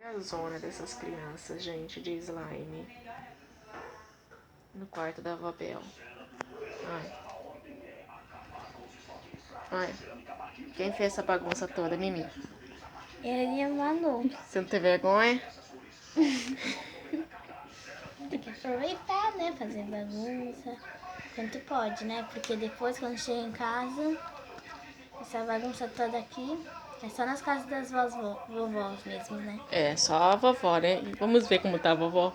A zona dessas crianças, gente, de slime. No quarto da avó Bel. Ai. Ai. Quem fez essa bagunça toda, Mimi? Ele e a Manu. Você não tem vergonha? Tem que aproveitar, né? Fazer bagunça. Quanto pode, né? Porque depois, quando chega em casa, essa bagunça toda aqui é só nas casas das vovós mesmo, né? É, só a vovó, né? E vamos ver como tá a vovó.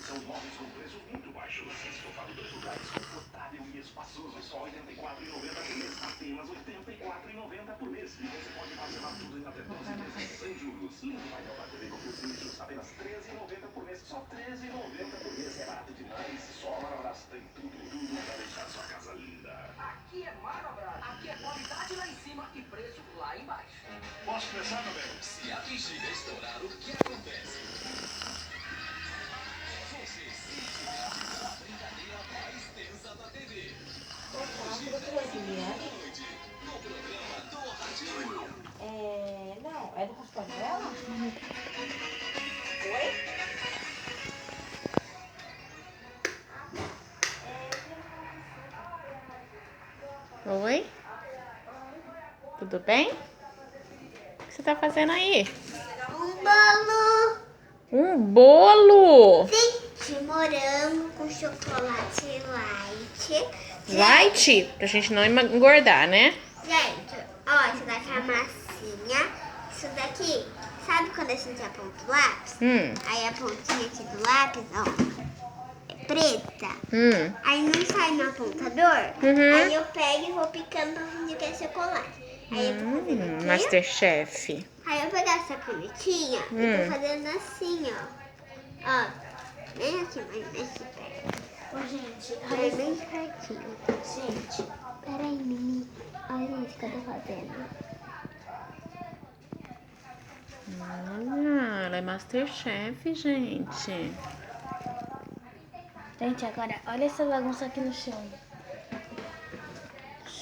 São móveis com preços muito baixos. Sofá de 2 lugares, confortável e espaçoso. Só R$ 84,90 por mês. Apenas R$ 84,90 por mês. E você pode parcelar tudo em até 12 vezes sem juros. Lindo painel da TV com os lixos. Apenas R$ 13,90 por mês. Só R$ 13,90 por mês. É barato demais. Só a Marabras tem tudo para deixar sua casa linda. Aqui é Marabras. Aqui é qualidade lá em cima e preço lá embaixo. Posso começar, meu bem? Se a bexiga estourar, o que acontece? Você simplesmente com a brincadeira mais tensa da TV. Hoje, 10h30 no programa do Ratinho. Não, é do consultório dela? Oi? Oi? Tudo bem? O que você tá fazendo aí? Um bolo! Um bolo! De morango com chocolate light. Light? Pra gente não engordar, né? Gente, ó, isso daqui é a massinha. Isso daqui, sabe quando a gente aponta o lápis? Aí a pontinha aqui do lápis, ó, é preta. Aí não sai no apontador. Aí eu pego e vou picando pra fingir que é chocolate. Aí eu tô fazendo aqui. Masterchef. Aí eu pegar essa canetinha e tô fazendo assim, ó. Ó, bem aqui, mas bem aqui perto. Ô, gente, olha bem pertinho. Gente, peraí, Mimi. Olha isso que eu tô fazendo. Olha, ela é Masterchef, gente. Gente, agora, olha essa bagunça aqui no chão.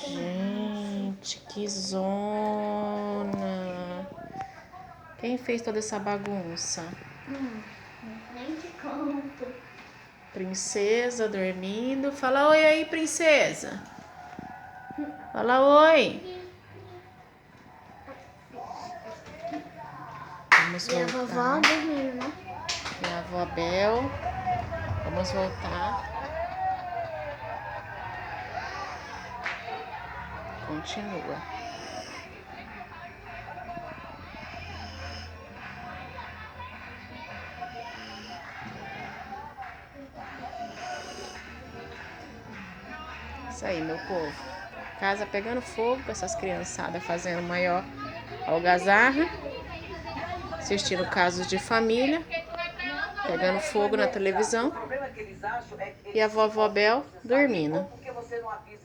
Gente, que zona. Quem fez toda essa bagunça? Nem te conto. Princesa dormindo. Fala oi aí, princesa. Fala oi. Vamos E a vovó voltar. dormindo, né? E a avó Bel. Vamos voltar. Continua. Isso aí, meu povo. Casa pegando fogo, com essas criançadas fazendo maior algazarra. Assistindo casos de família. Pegando fogo na televisão. E a vovó Bel dormindo. Por que você não avisa